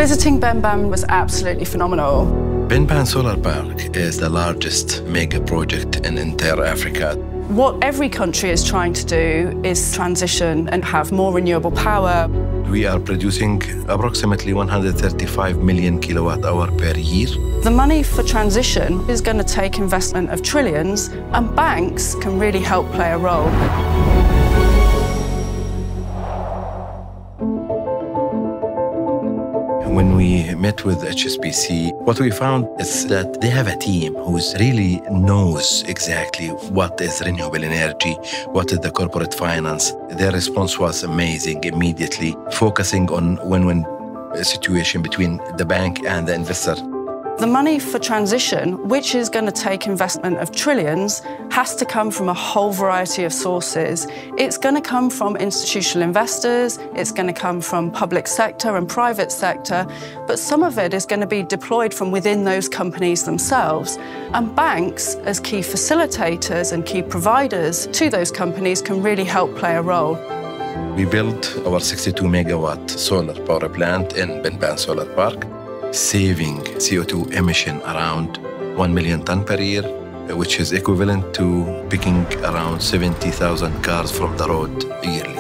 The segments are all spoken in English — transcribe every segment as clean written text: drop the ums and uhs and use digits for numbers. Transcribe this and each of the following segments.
Visiting Benban was absolutely phenomenal. Benban Solar Park is the largest mega project in entire Africa. What every country is trying to do is transition and have more renewable power. We are producing approximately 135 million kilowatt-hour per year. The money for transition is going to take investment of trillions, and banks can really help play a role. When we met with HSBC, what we found is that they have a team who really knows exactly what is renewable energy, what is the corporate finance. Their response was amazing immediately, focusing on win-win situation between the bank and the investor. The money for transition, which is going to take investment of trillions, has to come from a whole variety of sources. It's going to come from institutional investors, it's going to come from public sector and private sector, but some of it is going to be deployed from within those companies themselves. And banks, as key facilitators and key providers to those companies, can really help play a role. We built our 62 megawatt solar power plant in Benban Solar Park, saving CO2 emission around 1 million ton per year, which is equivalent to picking around 70,000 cars from the road yearly.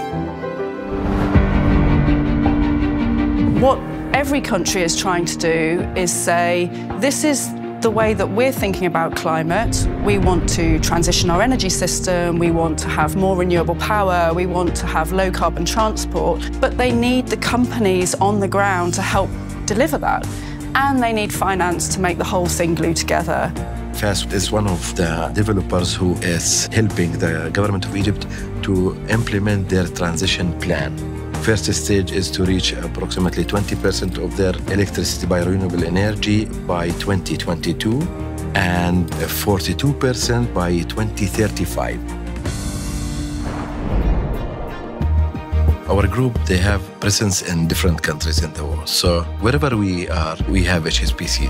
What every country is trying to do is say, this is the way that we're thinking about climate. We want to transition our energy system, we want to have more renewable power, we want to have low carbon transport, but they need the companies on the ground to help deliver that. And they need finance to make the whole thing glue together. FAS is one of the developers who is helping the government of Egypt to implement their transition plan. First stage is to reach approximately 20% of their electricity by renewable energy by 2022 and 42% by 2035. Our group, they have presence in different countries in the world. So wherever we are, we have HSBC.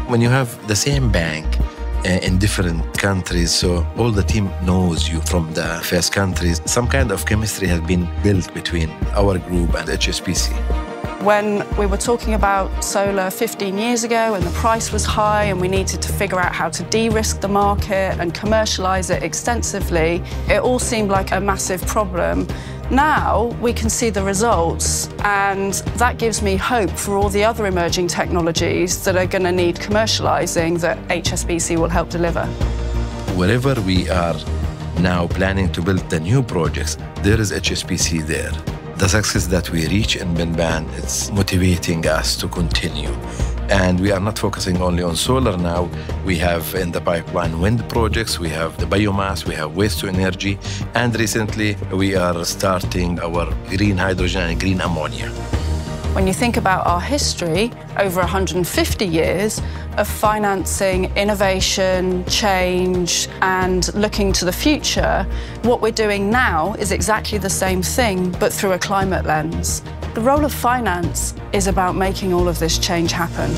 When you have the same bank in different countries, so all the team knows you from the FAS countries, some kind of chemistry has been built between our group and HSBC. When we were talking about solar 15 years ago and the price was high and we needed to figure out how to de-risk the market and commercialise it extensively, it all seemed like a massive problem. Now we can see the results, and that gives me hope for all the other emerging technologies that are going to need commercialising that HSBC will help deliver. Wherever we are now planning to build the new projects, there is HSBC there. The success that we reach in Benban, it's motivating us to continue. And we are not focusing only on solar now. We have in the pipeline wind projects, we have the biomass, we have waste to energy, and recently we are starting our green hydrogen and green ammonia. When you think about our history, over 150 years of financing innovation, change, and looking to the future, what we're doing now is exactly the same thing, but through a climate lens. The role of finance is about making all of this change happen.